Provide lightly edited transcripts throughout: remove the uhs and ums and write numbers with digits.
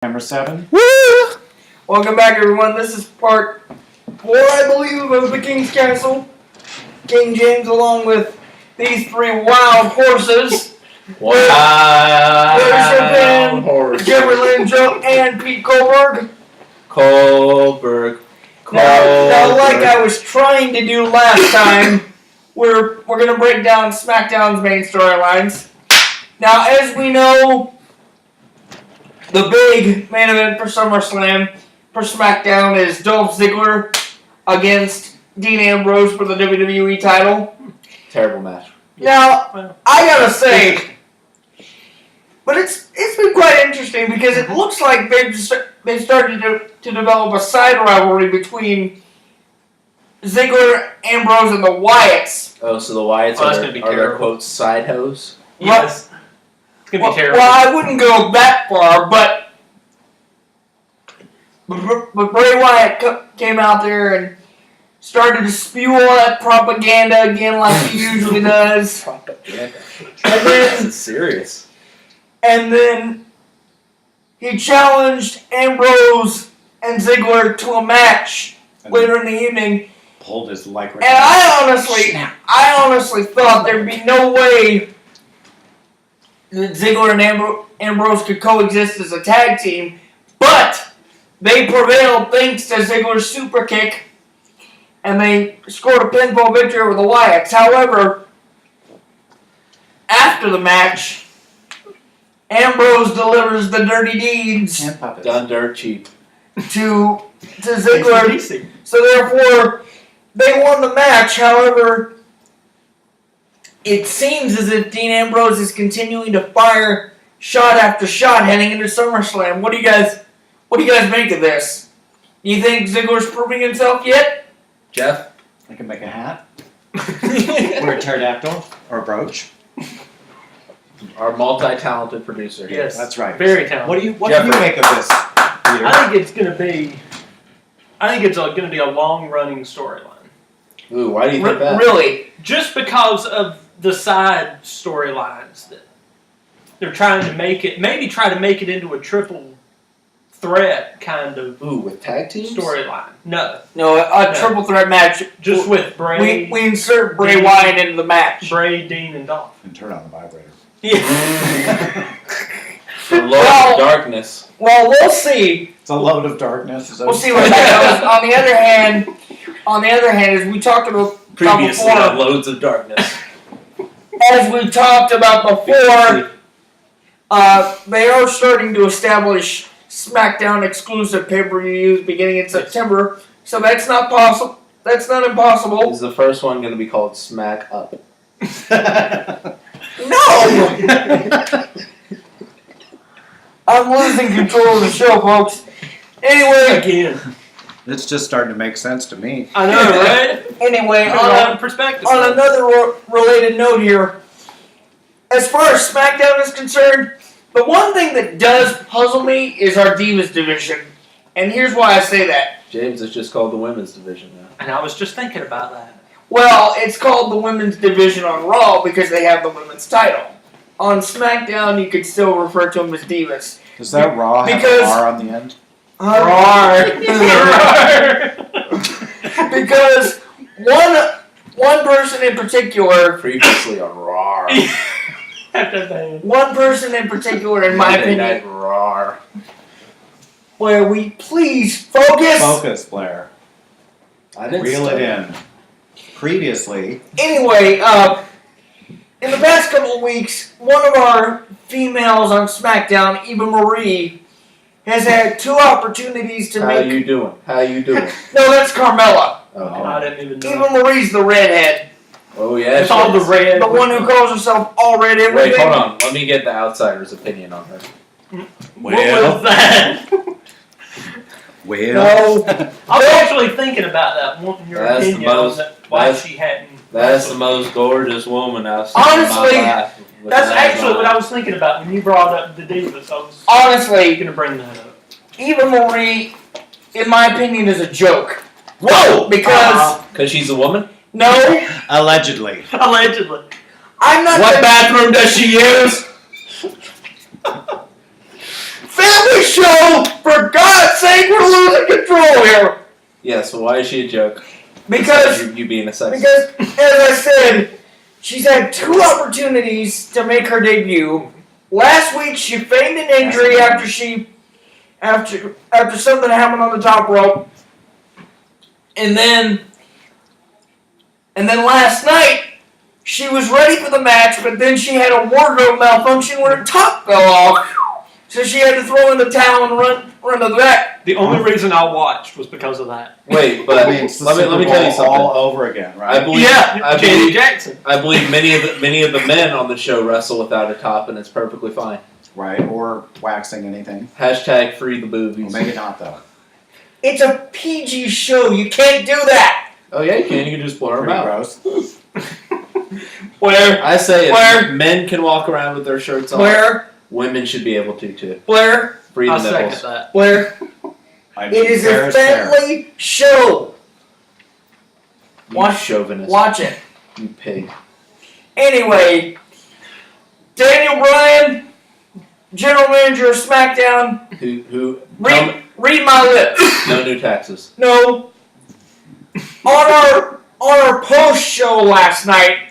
Number 7. Woo! Welcome back, everyone. This is part 4, I believe, of the King's Castle. King James, along with these 3 wild horses. Wow! Jeffrey Linjo and Pete Kohlberg. Now, like I was trying to do last time, we're going to break down SmackDown's main storylines. Now, as we know, the big main event for SummerSlam for SmackDown is Dolph Ziggler against Dean Ambrose for the WWE title. Terrible match. Now, I gotta say, but it's been quite interesting because it looks like they've started to develop a side rivalry between Ziggler, Ambrose, and the Wyatts. Oh, so the Wyatts are their quote side hoes? Yes. It's going to be terrible. Well, I wouldn't go that far, but Bray Wyatt came out there and started to spew all that propaganda again like he usually does. Propaganda. And then, This is serious. and then he challenged Ambrose and Ziggler to a match later in the evening. Pulled his lycra. And I honestly thought there'd be no way that Ziggler and Ambrose could coexist as a tag team, but they prevailed thanks to Ziggler's super kick, and they scored a pinfall victory over the Wyatts. However, after the match, Ambrose delivers the dirty deeds And puppets. Done dirt cheap. to Ziggler. So therefore, they won the match. However, it seems as if Dean Ambrose is continuing to fire shot after shot heading into SummerSlam. What do you guys make of this? Do you think Ziggler's proving himself yet? Jeff? I can make a hat. Or a pterodactyl. Or a brooch. Our multi-talented producer here. Yes. That's right. Very talented. What do you make of this, Peter? I think it's going to be a long-running storyline. Ooh, why do you think that? Really? Just because of the side storylines that they're trying to make it, maybe try to make it into a triple threat kind of Ooh, with tag teams? storyline. No, A triple threat match. just with Bray, We insert Bray Wyatt into the match. Bray, Dean, and Dolph. And turn on the vibrator. Yeah. The Lord of Darkness. Well, we'll see. It's a load of darkness. We'll see what that goes. On the other hand, as we talked about Previously on before, Loads of Darkness. as we talked about before, they are starting to establish SmackDown exclusive pay-per-views beginning in September. So that's not possible. That's not impossible. Is the first one going to be called Smack Up? No! I'm losing control of the show, folks. Anyway, Again, It's just starting to make sense to me. I know, right? anyway, Put it all in perspective. on another related note here, as far as SmackDown is concerned, the one thing that does puzzle me is our Divas division. And here's why I say that. James is just called the women's division now. And I was just thinking about that. Well, it's called the women's division on Raw because they have the women's title. On SmackDown, you could still refer to them as Divas. Does that Raw have Because- a R on the end? Because one person in particular, Previously on Raw. one person in particular, in my Monday opinion, Night Raw. where we please focus. Focus, Blair. I didn't Reel it study. in. Previously, Anyway, in the past couple of weeks, one of our females on SmackDown, Eva Marie, has had 2 opportunities to How make. you doing? How you doing? No, that's Carmella. Okay. I didn't even know. Eva Marie's the redhead, Oh yeah. It's all the red. the one who calls herself all red Wait, everything. hold on. Let me get the outsider's opinion on her. What was that? No, I was actually thinking about that. Wanting your That's the opinion most- on that, why that's- she hadn't. That's the most gorgeous woman I've seen Honestly, in my life. That's actually what I was thinking about when you brought up the Divas. I was honestly, going to bring that up. Eva Marie, in my opinion, is a joke. Whoa! Because Because she's a woman? no, allegedly. Allegedly. I'm not. What bathroom does she use? family show. For God's sake, we're losing control here. Yeah, so why is she a joke? Because you being a sexist. as I said, she's had 2 opportunities to make her debut. Last week, she feigned an injury after something happened on the top rope, and then last night she was ready for the match, but then she had a wardrobe malfunction where her top fell off, so she had to throw in the towel and run to the back. The only reason I watched was because of that. Wait, but let me tell you something. All over again, right? Janet Jackson. I believe many of the men on the show wrestle without a top, and it's perfectly fine. Right, or waxing anything. Hashtag free the boobies. Well, maybe not though. It's a PG show. You can't do that. Oh yeah, you can. You can just blur them Pretty out. gross. Blair, I say if Blair. men can walk around with their shirts on, Blair, women should be able to too. Blair, Free the I'll second nipples. that. Blair. I mean, It is fair a is fair. family show. You Watch- chauvinist. Watch it. You pig. Anyway, Daniel Bryan, General Manager of SmackDown, Who read my lips. no new taxes. No. On our post show last night,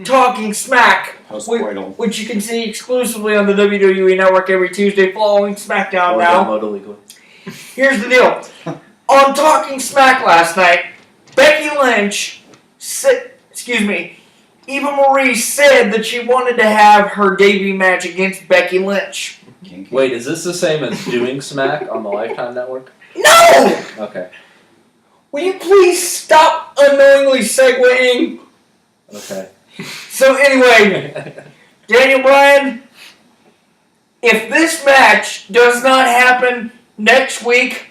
Talking Smack, Post-coital. which you can see exclusively on the WWE Network every Tuesday following SmackDown Or now. download illegally. Here's the deal. On Talking Smack last night, Becky Lynch Eva Marie said that she wanted to have her debut match against Becky Lynch. Kinky. Wait, is this the same as doing Smack on the Lifetime Network? No! Okay. Will you please stop unknowingly segueing? Okay. So anyway, Daniel Bryan, if this match does not happen next week,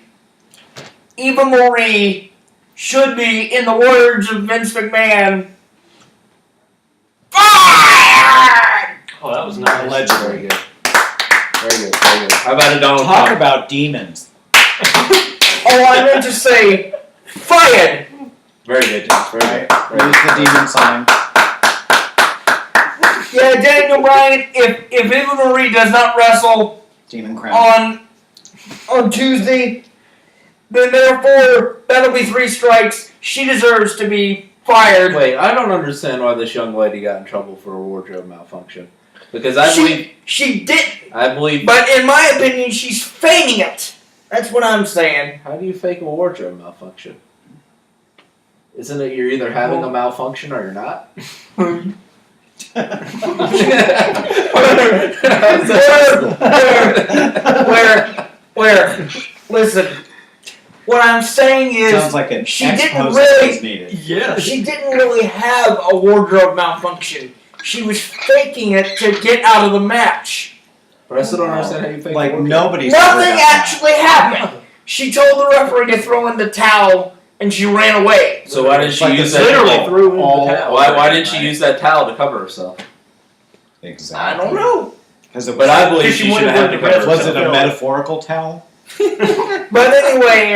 Eva Marie should be, in the words of Vince McMahon, fired! Oh, that was nice. Allegedly. Very good. Very good. Very good. How about a Donald Talk Trump? about demons. Oh, I meant to say, fired! Very good, James. Very Right? good. Very Use the demon sign. Yeah, Daniel Bryan, if Eva Marie does not wrestle Demon crown. on Tuesday, then therefore, that'll be 3 strikes. She deserves to be fired. Wait, I don't understand why this young lady got in trouble for a wardrobe malfunction. Because I believe, She did, but in my opinion, she's feigning it. That's what I'm saying. how do you fake a wardrobe malfunction? Isn't it you're either having a malfunction or you're not? Where? Listen, what I'm saying is, Sounds like an she ex didn't post really- is needed. Yes. she didn't really have a wardrobe malfunction. She was faking it to get out of the match. But I still don't understand how you fake a Like wardrobe. nobody's Nothing worried about that. actually happened. She told the referee to throw in the towel, and she ran away. So why didn't she Like use the that? literally threw in the all- towel. Why didn't she use that towel to cover herself? Exactly. I don't know. Because it But I was, believe She she should wanted have to to cover was herself. it a metaphorical towel? But anyway,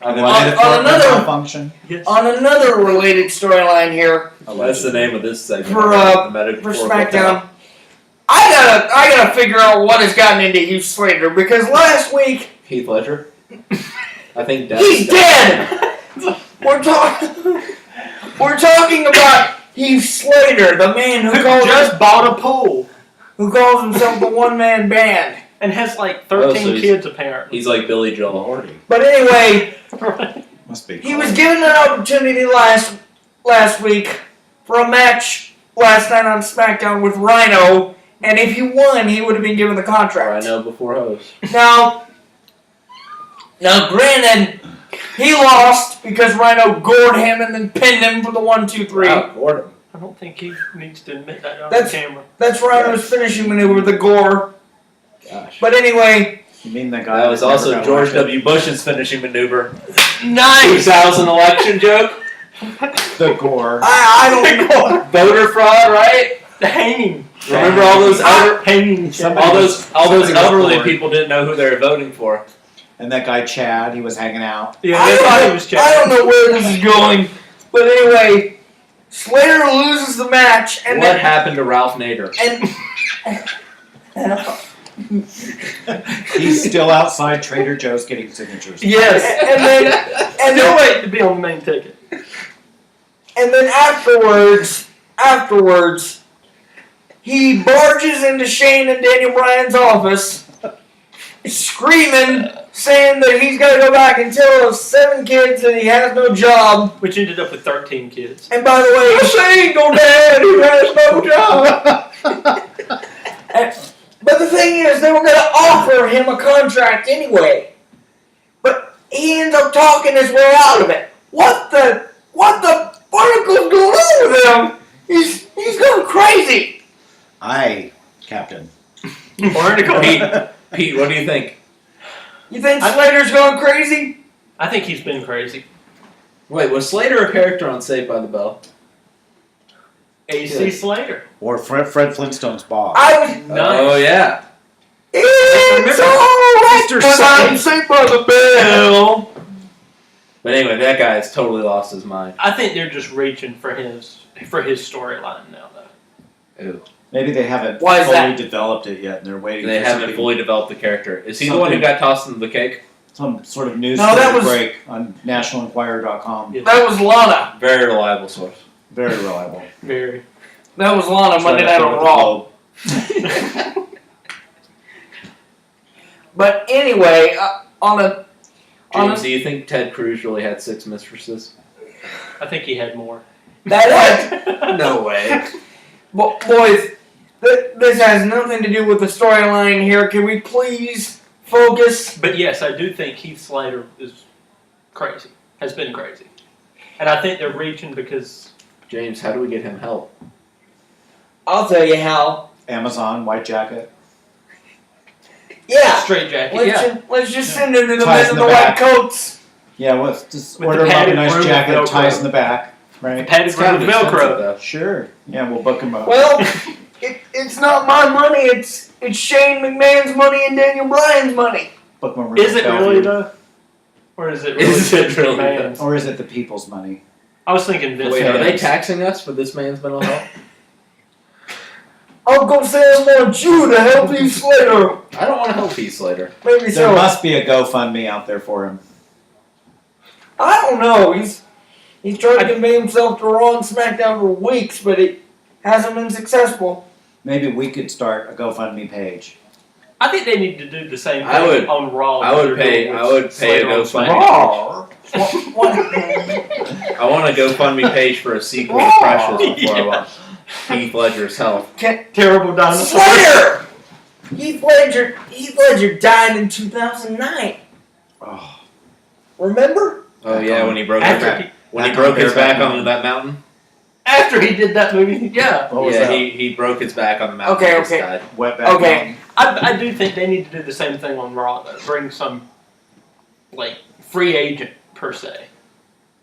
I'm A like, metaphorical another- malfunction? Yes. on another related storyline here that's the name of this segment. For, the medical for protocol. SmackDown, I gotta figure out what has gotten into Heath Slater, because last week Heath Ledger. I think death. he's dead. We're talking about Heath Slater, the man Who just bought a pool who calls himself the one-man band. and has like Oh, 13 so kids apparently. He's like Billy Joel. Lordy. But anyway, Must be. he was given an opportunity last week for a match last night on SmackDown with Rhino, and if he won, he would have been given the contract. I know before host. Now, granted, he lost because Rhino gored him and then pinned him for the 1-2-3. Wow, Gordon. I don't think he needs to admit that on That's- camera. That's Rhino's finishing maneuver, the gore. Gosh. But anyway, You mean the guy That was never also got George elected? W. Bush's finishing maneuver. nice. 2000 election joke. The Gore. I don't know. Voter fraud, right? The hanging. Remember all those Hanging. Somebody- all those Somebody was elderly bored. people didn't know who they were voting for. And that guy Chad, he was hanging out. Yeah, they thought he was I don't checking. know where this is going. But anyway, Slater loses the match, and What happened to Ralph Nader? and He's still outside Trader Joe's getting signatures. Yes. And Still then waiting to be on the main ticket. and then afterwards, he barges into Shane and Daniel Bryan's office, screaming, saying that he's got to go back and tell those 7 kids that he has no job. Which ended up with 13 kids. And by the way, single dad who has no job. But the thing is, they were going to offer him a contract anyway. But he ends up talking his way out of it. What the barnacle's going on with him? He's going crazy. Aye, Captain. Barnacle. Pete, what do you think? You think Slater's going crazy? I think he's been crazy. Wait, was Slater a character on Saved by the Bell? AC Slater. Or Fred Flintstone's Bob. I was. Nice. Oh, yeah. It's alright, Mr. but I'm Saved by the Bell. But anyway, that guy has totally lost his mind. I think they're just reaching for his storyline now, though. Ew. Maybe they haven't Why is fully that? developed it yet, and they're waiting They for haven't something- fully developed the character. Is he the one who got tossed into the cake? some sort of news No, that story was- break on nationalenquirer.com. Yeah. That was Lana. Very reliable source. Very reliable. Very. That was Lana Monday Trying Night to on fill Raw. the globe. But anyway, James, do you think Ted Cruz really had 6 mistresses? I think he had more. that No way. boys, this has nothing to do with the storyline here. Can we please focus? But yes, I do think Heath Slater is crazy. Has been crazy. And I think they're reaching because... James, how do we get him help? I'll tell you how. Amazon, White Jacket. Yeah. Straight jacket, Let's just send him to the Ties men in in the the white back. coats. Yeah, well, just With order the him up a padded nice room jacket, with ties Velcro. in the back, right? Padded It's kind room of with expensive, Velcro. though. Sure. Yeah, we'll book him up. Well, it's not my money. It's Shane McMahon's money and Daniel Bryan's money. Book him Is it Bellevue. really, though? Or is it really Is it Vince really, McMahon's? Or is it the people's money? I was thinking Vince Wait, are they McMahon's. taxing us for this man's mental health? Uncle Sam wants you to help you Slater. I don't want to help Heath Slater. Maybe There so. must be a GoFundMe out there for him. I don't know. He's tried to convey himself to Raw and SmackDown for weeks, but it hasn't been successful. Maybe we could start a GoFundMe page. I think they need to do the same thing I would- on Raw. I that would they're pay- doing I with would pay a Slater on GoFundMe. SmackDown. What? I want a GoFundMe page for a sequel to Precious before I want Heath Ledger's health. Terrible dinosaur. Slater! Heath Ledger died in 2009. Oh, Remember? Oh yeah, when he broke his After back. he, When he Back broke on his Bareback back on Mountain. that mountain. after he did that movie, yeah. what was Yeah, that? he broke his back on the mountain. Okay, and just okay. died. Wetback Okay. Mountain. I do think they need to do the same thing on Raw, though. Bring some, like, free agent, per se,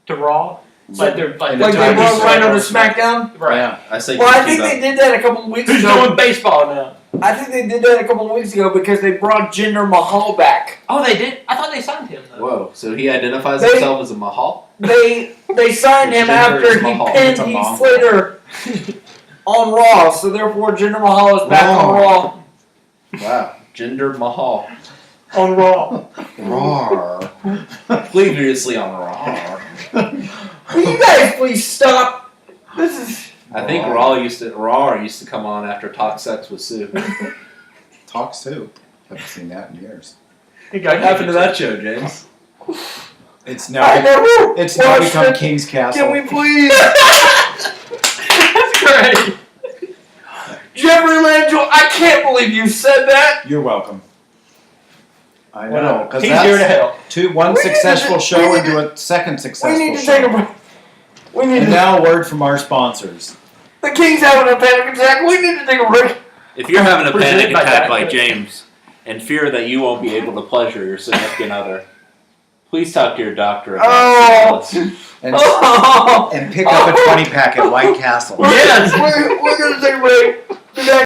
to Raw. Like they're like Like they Tiny brought Rhino to Smack. SmackDown? Right. Yeah. I say. Well, I keep think up. they did that a couple of weeks Who's ago. doing baseball now? I think they did that a couple of weeks ago because they brought Jinder Mahal back. Oh, they did? I thought they signed him, though. Whoa! So he identifies They- himself as a Mahal. They signed him Jinder after is he Mahal. pinned It's a Heath Mahal. Slater on Raw, so therefore Jinder Mahal is back on Raw. Wow, Jinder Mahal. On Raw. Roar. Previously on Raw. Will you guys please stop? This is I think Raw used to come on after Talk Sex with Sue. Talks too. Haven't seen that in years. He What happened to that show, James? It's I now. never It's now watched become it. King's Castle. Can we please? That's great. Jeffrey Langell, I can't believe you said that. You're welcome. I know, because He's here to help. one We need to successful do- show we need into a second successful We need to show. take a break. We need And to. now a word from our sponsors. The King's having a panic attack. We need to take a break. If you're having a Presented panic by attack Jack. like James and fear that you won't be able to pleasure your significant other, please talk to your doctor about Oh. syphilis. And, Oh. and pick up a 20-pack at White Castle. Yes. We're going to take a break. Be back